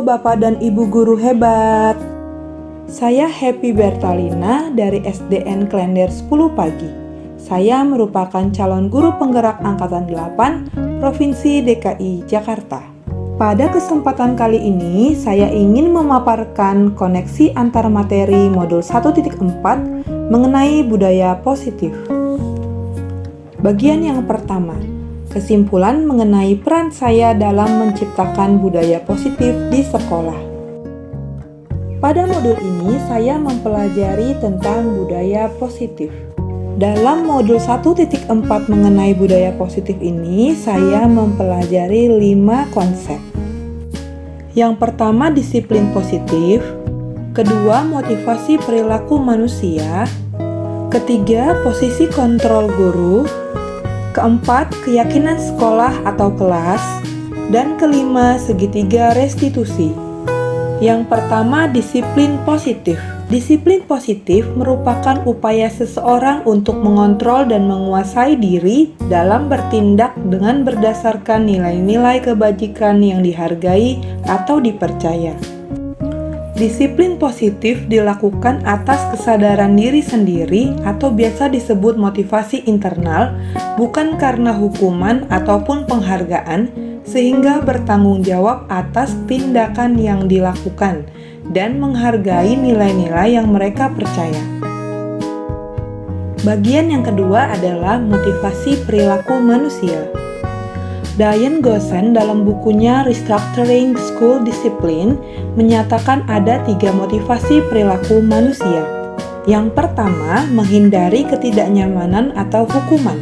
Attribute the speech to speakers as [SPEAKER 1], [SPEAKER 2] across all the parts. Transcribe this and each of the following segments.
[SPEAKER 1] Bapak dan Ibu guru hebat. Saya Happy Bertalina dari SDN Klender 10 Pagi. Saya merupakan calon guru penggerak angkatan 8 Provinsi DKI Jakarta. Pada kesempatan kali ini, saya ingin memaparkan koneksi antar materi modul 1.4 mengenai budaya positif. Bagian yang pertama, kesimpulan mengenai peran saya dalam menciptakan budaya positif di sekolah. Pada modul ini, saya mempelajari tentang budaya positif. Dalam modul 1.4 mengenai budaya positif ini, saya mempelajari 5 konsep. Yang pertama, disiplin positif. Kedua, motivasi perilaku manusia. Ketiga, posisi kontrol guru. Keempat, keyakinan sekolah atau kelas. Dan kelima, segitiga restitusi. Yang pertama, disiplin positif. Disiplin positif merupakan upaya seseorang untuk mengontrol dan menguasai diri dalam bertindak dengan berdasarkan nilai-nilai kebajikan yang dihargai atau dipercaya. Disiplin positif dilakukan atas kesadaran diri sendiri atau biasa disebut motivasi internal, bukan karena hukuman ataupun penghargaan, sehingga bertanggung jawab atas tindakan yang dilakukan dan menghargai nilai-nilai yang mereka percaya. Bagian yang kedua adalah motivasi perilaku manusia. Diane Gossen dalam bukunya Restructuring School Discipline menyatakan ada 3 motivasi perilaku manusia. Yang pertama, menghindari ketidaknyamanan atau hukuman.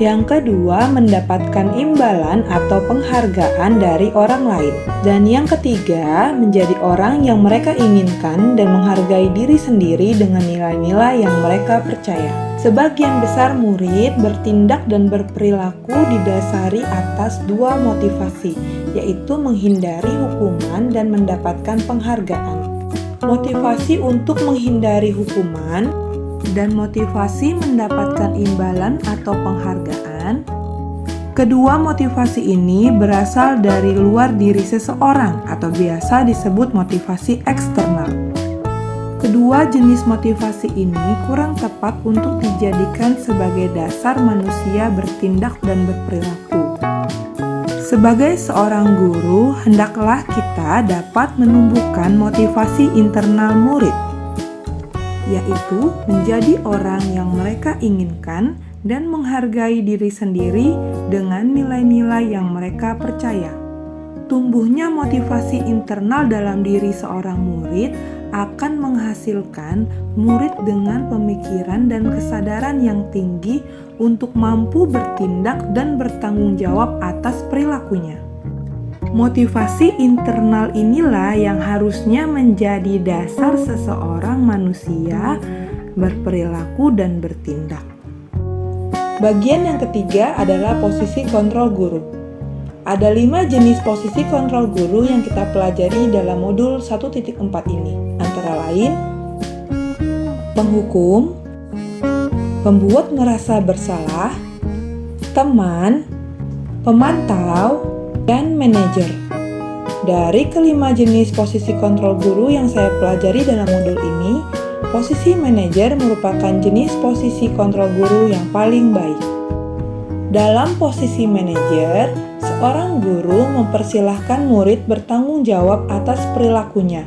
[SPEAKER 1] Yang kedua, mendapatkan imbalan atau penghargaan dari orang lain. Dan yang ketiga, menjadi orang yang mereka inginkan dan menghargai diri sendiri dengan nilai-nilai yang mereka percaya. Sebagian besar murid bertindak dan berperilaku didasari atas 2 motivasi, yaitu menghindari hukuman dan mendapatkan penghargaan. Motivasi untuk menghindari hukuman dan motivasi mendapatkan imbalan atau penghargaan. Kedua motivasi ini berasal dari luar diri seseorang atau biasa disebut motivasi eksternal. Kedua jenis motivasi ini kurang tepat untuk dijadikan sebagai dasar manusia bertindak dan berperilaku. Sebagai seorang guru, hendaklah kita dapat menumbuhkan motivasi internal murid, yaitu menjadi orang yang mereka inginkan dan menghargai diri sendiri dengan nilai-nilai yang mereka percaya. Tumbuhnya motivasi internal dalam diri seorang murid akan menghasilkan murid dengan pemikiran dan kesadaran yang tinggi untuk mampu bertindak dan bertanggung jawab atas perilakunya. Motivasi internal inilah yang harusnya menjadi dasar seseorang manusia berperilaku dan bertindak. Bagian yang ketiga adalah posisi kontrol guru. Ada 5 jenis posisi kontrol guru yang kita pelajari dalam modul 1.4 ini, antara lain penghukum, pembuat merasa bersalah, teman, pemantau, dan manajer. Dari kelima jenis posisi kontrol guru yang saya pelajari dalam modul ini, posisi manajer merupakan jenis posisi kontrol guru yang paling baik. Dalam posisi manajer, seorang guru mempersilahkan murid bertanggung jawab atas perilakunya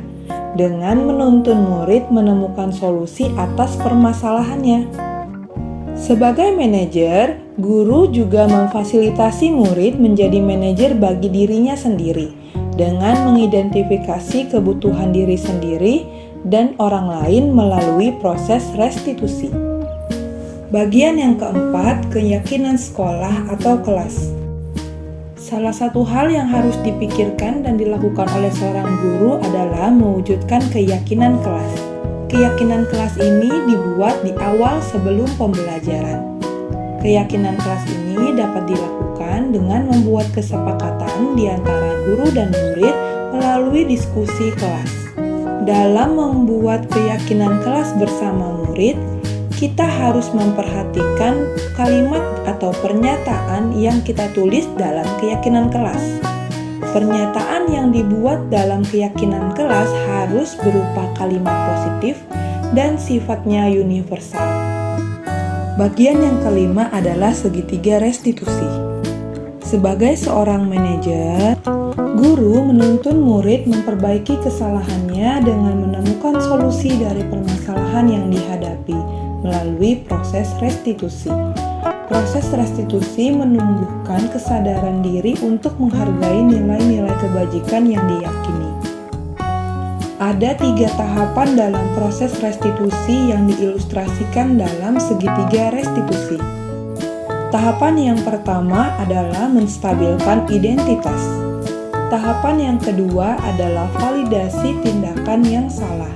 [SPEAKER 1] dengan menuntun murid menemukan solusi atas permasalahannya. Sebagai manajer, guru juga memfasilitasi murid menjadi manajer bagi dirinya sendiri dengan mengidentifikasi kebutuhan diri sendiri dan orang lain melalui proses restitusi. Bagian yang keempat, keyakinan sekolah atau kelas. Salah satu hal yang harus dipikirkan dan dilakukan oleh seorang guru adalah mewujudkan keyakinan kelas. Keyakinan kelas ini dibuat di awal sebelum pembelajaran. Keyakinan kelas ini dapat dilakukan dengan membuat kesepakatan di antara guru dan murid melalui diskusi kelas. Dalam membuat keyakinan kelas bersama murid, kita harus memperhatikan kalimat atau pernyataan yang kita tulis dalam keyakinan kelas. Pernyataan yang dibuat dalam keyakinan kelas harus berupa kalimat positif dan sifatnya universal. Bagian yang kelima adalah segitiga restitusi. Sebagai seorang manajer, guru menuntun murid memperbaiki kesalahannya dengan menemukan solusi dari permasalahan yang dihadapi melalui proses restitusi. Proses restitusi menumbuhkan kesadaran diri untuk menghargai nilai-nilai kebajikan yang diyakini. Ada 3 tahapan dalam proses restitusi yang diilustrasikan dalam segitiga restitusi. Tahapan yang pertama adalah menstabilkan identitas. Tahapan yang kedua adalah validasi tindakan yang salah.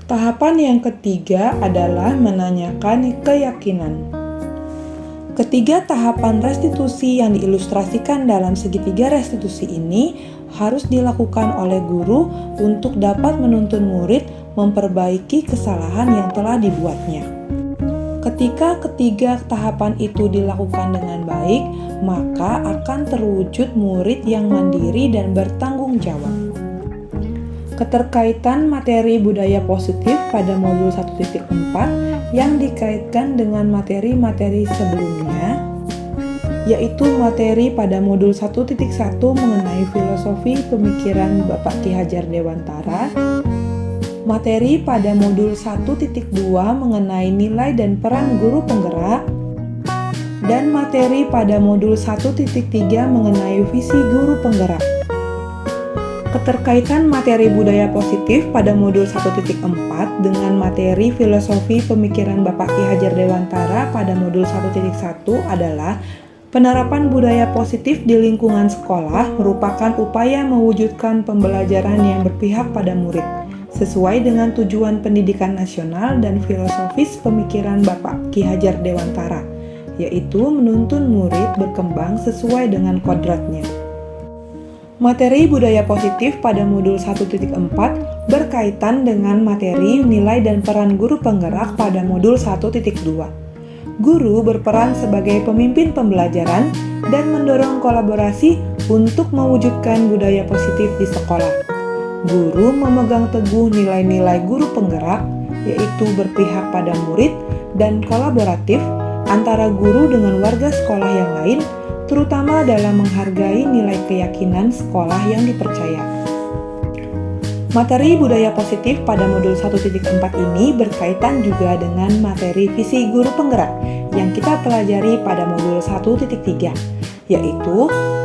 [SPEAKER 1] Tahapan yang ketiga adalah menanyakan keyakinan. Ketiga tahapan restitusi yang diilustrasikan dalam segitiga restitusi ini harus dilakukan oleh guru untuk dapat menuntun murid memperbaiki kesalahan yang telah dibuatnya. Ketika ketiga tahapan itu dilakukan dengan baik, maka akan terwujud murid yang mandiri dan bertanggung jawab. Keterkaitan materi budaya positif pada modul 1.4 yang dikaitkan dengan materi-materi sebelumnya, yaitu materi pada modul 1.1 mengenai filosofi pemikiran Bapak Ki Hajar Dewantara, materi pada modul 1.2 mengenai nilai dan peran guru penggerak, dan materi pada modul 1.3 mengenai visi guru penggerak. Keterkaitan materi budaya positif pada modul 1.4 dengan materi filosofi pemikiran Bapak Ki Hajar Dewantara pada modul 1.1 adalah penerapan budaya positif di lingkungan sekolah merupakan upaya mewujudkan pembelajaran yang berpihak pada murid, sesuai dengan tujuan pendidikan nasional dan filosofis pemikiran Bapak Ki Hajar Dewantara, yaitu menuntun murid berkembang sesuai dengan kodratnya. Materi budaya positif pada modul 1.4 berkaitan dengan materi nilai dan peran guru penggerak pada modul 1.2. Guru berperan sebagai pemimpin pembelajaran dan mendorong kolaborasi untuk mewujudkan budaya positif di sekolah. Guru memegang teguh nilai-nilai guru penggerak, yaitu berpihak pada murid dan kolaboratif antara guru dengan warga sekolah yang lain, terutama dalam menghargai nilai keyakinan sekolah yang dipercaya. Materi budaya positif pada modul 1.4 ini berkaitan juga dengan materi visi guru penggerak yang kita pelajari pada modul 1.3, yaitu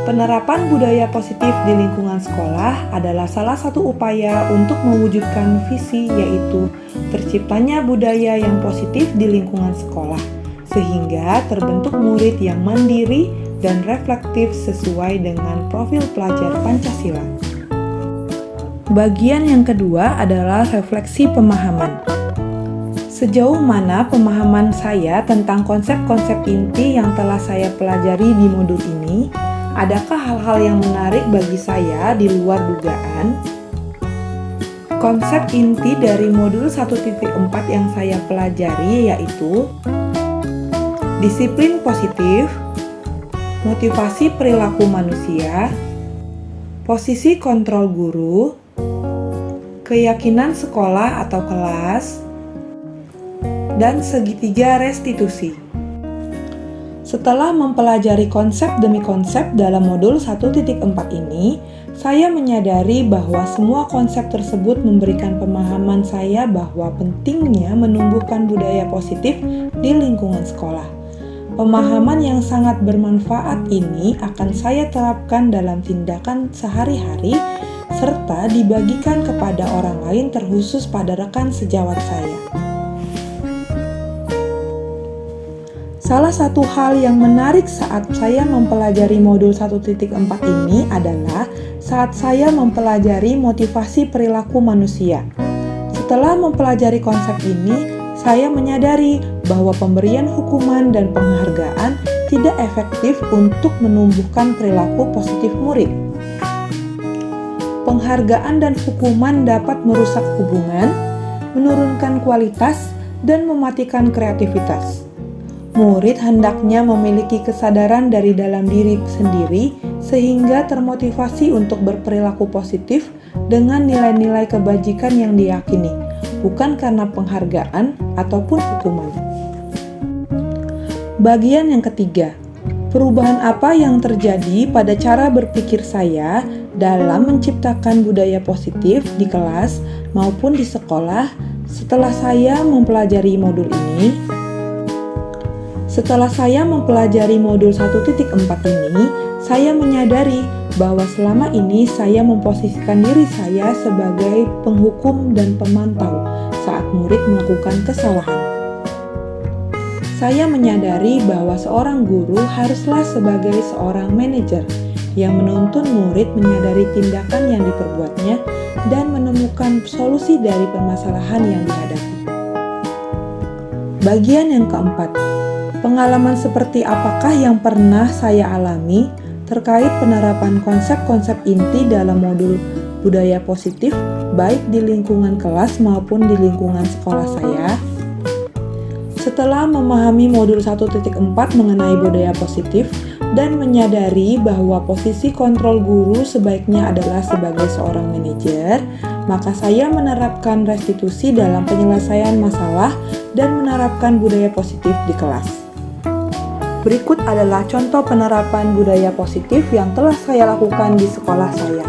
[SPEAKER 1] penerapan budaya positif di lingkungan sekolah adalah salah satu upaya untuk mewujudkan visi, yaitu terciptanya budaya yang positif di lingkungan sekolah, sehingga terbentuk murid yang mandiri dan reflektif sesuai dengan profil pelajar Pancasila. Bagian yang kedua adalah refleksi pemahaman. Sejauh mana pemahaman saya tentang konsep-konsep inti yang telah saya pelajari di modul ini? Adakah hal-hal yang menarik bagi saya di luar dugaan? Konsep inti dari modul 1.4 yang saya pelajari yaitu disiplin positif, motivasi perilaku manusia, posisi kontrol guru, keyakinan sekolah atau kelas, dan segitiga restitusi. Setelah mempelajari konsep demi konsep dalam modul 1.4 ini, saya menyadari bahwa semua konsep tersebut memberikan pemahaman saya bahwa pentingnya menumbuhkan budaya positif di lingkungan sekolah. Pemahaman yang sangat bermanfaat ini akan saya terapkan dalam tindakan sehari-hari serta dibagikan kepada orang lain, terkhusus pada rekan sejawat saya. Salah satu hal yang menarik saat saya mempelajari modul 1.4 ini adalah saat saya mempelajari motivasi perilaku manusia. Setelah mempelajari konsep ini, saya menyadari bahwa pemberian hukuman dan penghargaan tidak efektif untuk menumbuhkan perilaku positif murid. Penghargaan dan hukuman dapat merusak hubungan, menurunkan kualitas, dan mematikan kreativitas. Murid hendaknya memiliki kesadaran dari dalam diri sendiri sehingga termotivasi untuk berperilaku positif dengan nilai-nilai kebajikan yang diyakini, bukan karena penghargaan ataupun hukuman. Bagian yang ketiga, perubahan apa yang terjadi pada cara berpikir saya dalam menciptakan budaya positif di kelas maupun di sekolah setelah saya mempelajari modul ini? Setelah saya mempelajari modul 1.4 ini, saya menyadari bahwa selama ini saya memposisikan diri saya sebagai penghukum dan pemantau saat murid melakukan kesalahan. Saya menyadari bahwa seorang guru haruslah sebagai seorang manajer yang menuntun murid menyadari tindakan yang diperbuatnya dan menemukan solusi dari permasalahan yang dihadapi. Bagian yang keempat, pengalaman seperti apakah yang pernah saya alami terkait penerapan konsep-konsep inti dalam modul budaya positif baik di lingkungan kelas maupun di lingkungan sekolah saya? Setelah memahami modul 1.4 mengenai budaya positif dan menyadari bahwa posisi kontrol guru sebaiknya adalah sebagai seorang manajer, maka saya menerapkan restitusi dalam penyelesaian masalah dan menerapkan budaya positif di kelas. Berikut adalah contoh penerapan budaya positif yang telah saya lakukan di sekolah saya.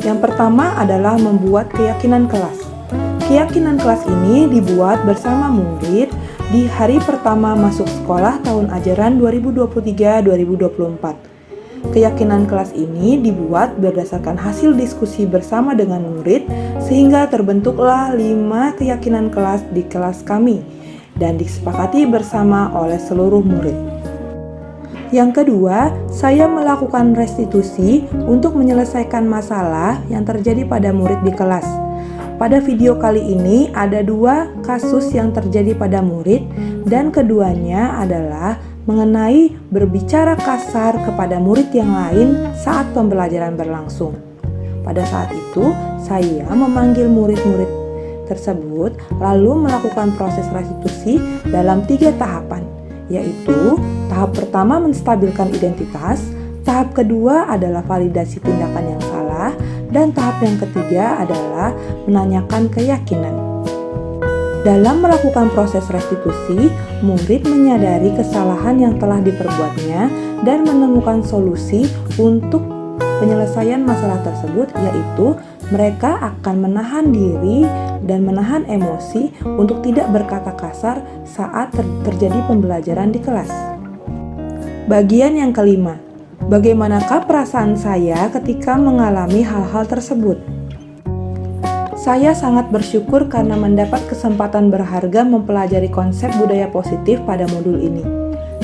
[SPEAKER 1] Yang pertama adalah membuat keyakinan kelas. Keyakinan kelas ini dibuat bersama murid di hari pertama masuk sekolah tahun ajaran 2023-2024. Keyakinan kelas ini dibuat berdasarkan hasil diskusi bersama dengan murid sehingga terbentuklah 5 keyakinan kelas di kelas kami dan disepakati bersama oleh seluruh murid. Yang kedua, saya melakukan restitusi untuk menyelesaikan masalah yang terjadi pada murid di kelas. Pada video kali ini ada 2 kasus yang terjadi pada murid dan keduanya adalah mengenai berbicara kasar kepada murid yang lain saat pembelajaran berlangsung. Pada saat itu, saya memanggil murid-murid tersebut lalu melakukan proses restitusi dalam 3 tahapan, yaitu tahap pertama menstabilkan identitas, tahap kedua adalah validasi tindakan yang salah, dan tahap yang ketiga adalah menanyakan keyakinan. Dalam melakukan proses restitusi, murid menyadari kesalahan yang telah diperbuatnya dan menemukan solusi untuk penyelesaian masalah tersebut, yaitu mereka akan menahan diri dan menahan emosi untuk tidak berkata kasar saat terjadi pembelajaran di kelas. Bagian yang kelima, bagaimanakah perasaan saya ketika mengalami hal-hal tersebut? Saya sangat bersyukur karena mendapat kesempatan berharga mempelajari konsep budaya positif pada modul ini.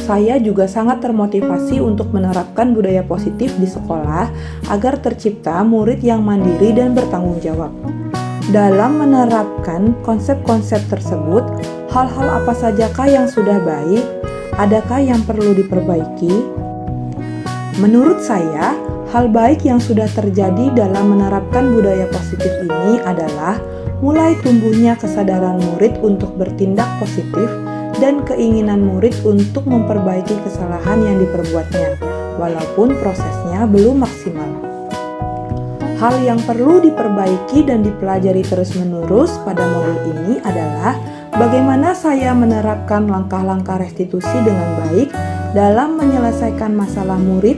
[SPEAKER 1] Saya juga sangat termotivasi untuk menerapkan budaya positif di sekolah agar tercipta murid yang mandiri dan bertanggung jawab. Dalam menerapkan konsep-konsep tersebut, hal-hal apa sajakah yang sudah baik? Adakah yang perlu diperbaiki? Menurut saya, hal baik yang sudah terjadi dalam menerapkan budaya positif ini adalah mulai tumbuhnya kesadaran murid untuk bertindak positif dan keinginan murid untuk memperbaiki kesalahan yang diperbuatnya, walaupun prosesnya belum maksimal. Hal yang perlu diperbaiki dan dipelajari terus-menerus pada modul ini adalah bagaimana saya menerapkan langkah-langkah restitusi dengan baik dalam menyelesaikan masalah murid.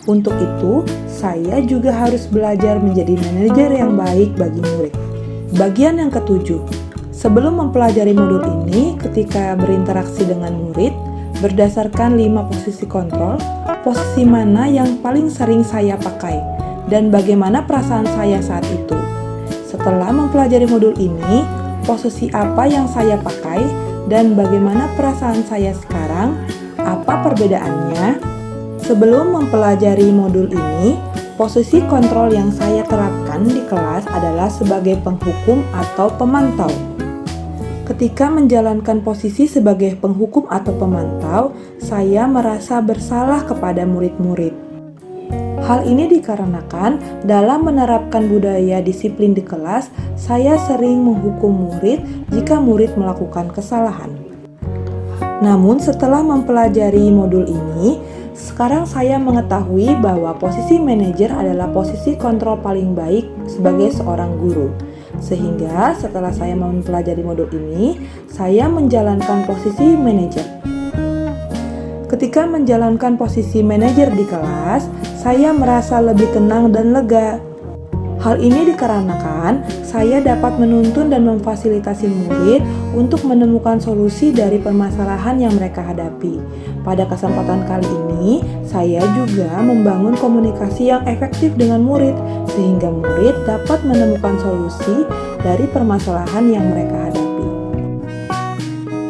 [SPEAKER 1] Untuk itu, saya juga harus belajar menjadi manajer yang baik bagi murid. Bagian yang ketujuh, sebelum mempelajari modul ini, ketika berinteraksi dengan murid, berdasarkan 5 posisi kontrol, posisi mana yang paling sering saya pakai, dan bagaimana perasaan saya saat itu. Setelah mempelajari modul ini, posisi apa yang saya pakai, dan bagaimana perasaan saya sekarang, apa perbedaannya? Sebelum mempelajari modul ini, posisi kontrol yang saya terapkan di kelas adalah sebagai penghukum atau pemantau. Ketika menjalankan posisi sebagai penghukum atau pemantau, saya merasa bersalah kepada murid-murid. Hal ini dikarenakan dalam menerapkan budaya disiplin di kelas, saya sering menghukum murid jika murid melakukan kesalahan. Namun setelah mempelajari modul ini, Sekarang saya mengetahui bahwa posisi manajer adalah posisi kontrol paling baik sebagai seorang guru. Sehingga setelah saya mempelajari modul ini, saya menjalankan posisi manajer. Ketika menjalankan posisi manajer di kelas, saya merasa lebih tenang dan lega. Hal ini dikarenakan saya dapat menuntun dan memfasilitasi murid untuk menemukan solusi dari permasalahan yang mereka hadapi. Pada kesempatan kali ini, saya juga membangun komunikasi yang efektif dengan murid, sehingga murid dapat menemukan solusi dari permasalahan yang mereka hadapi.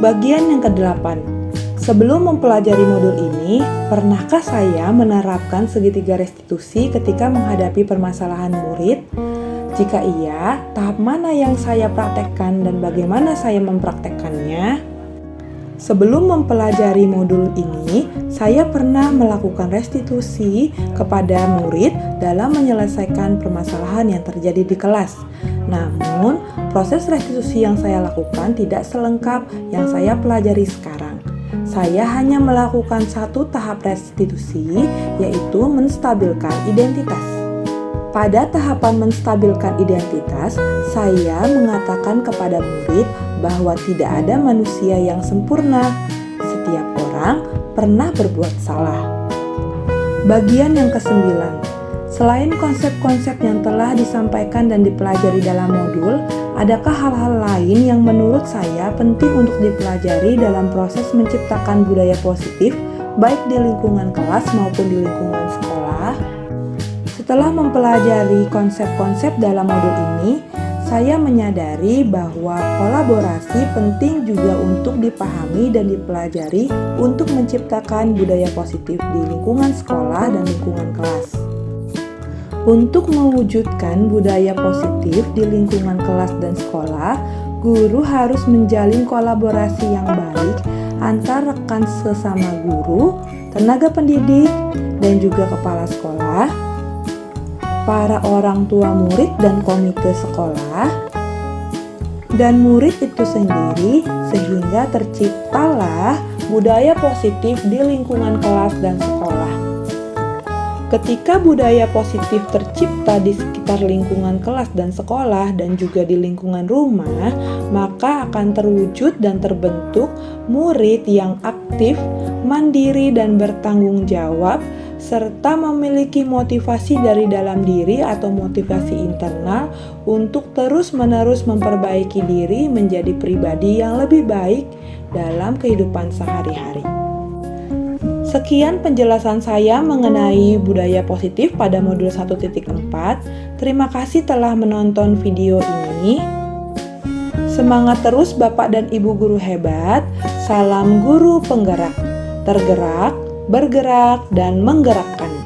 [SPEAKER 1] Bagian yang ke-8. Sebelum mempelajari modul ini, pernahkah saya menerapkan segitiga restitusi ketika menghadapi permasalahan murid? Jika iya, tahap mana yang saya praktekkan dan bagaimana saya mempraktekkannya? Sebelum mempelajari modul ini, saya pernah melakukan restitusi kepada murid dalam menyelesaikan permasalahan yang terjadi di kelas. Namun, proses restitusi yang saya lakukan tidak selengkap yang saya pelajari sekarang. Saya hanya melakukan satu tahap restitusi, yaitu menstabilkan identitas. Pada tahapan menstabilkan identitas, saya mengatakan kepada murid bahwa tidak ada manusia yang sempurna. Setiap orang pernah berbuat salah. Bagian yang ke-9. Selain konsep-konsep yang telah disampaikan dan dipelajari dalam modul, adakah hal-hal lain yang menurut saya penting untuk dipelajari dalam proses menciptakan budaya positif, baik di lingkungan kelas maupun di lingkungan sekolah? Setelah mempelajari konsep-konsep dalam modul ini, saya menyadari bahwa kolaborasi penting juga untuk dipahami dan dipelajari untuk menciptakan budaya positif di lingkungan sekolah dan lingkungan kelas. Untuk mewujudkan budaya positif di lingkungan kelas dan sekolah, guru harus menjalin kolaborasi yang baik antar rekan sesama guru, tenaga pendidik, dan juga kepala sekolah, para orang tua murid dan komite sekolah, dan murid itu sendiri, sehingga terciptalah budaya positif di lingkungan kelas dan sekolah. Ketika budaya positif tercipta di sekitar lingkungan kelas dan sekolah dan juga di lingkungan rumah, maka akan terwujud dan terbentuk murid yang aktif, mandiri dan bertanggung jawab, serta memiliki motivasi dari dalam diri atau motivasi internal untuk terus-menerus memperbaiki diri menjadi pribadi yang lebih baik dalam kehidupan sehari-hari. Sekian penjelasan saya mengenai budaya positif pada modul 1.4. Terima kasih telah menonton video ini. Semangat terus Bapak dan Ibu guru hebat. Salam guru penggerak, tergerak, bergerak, dan menggerakkan.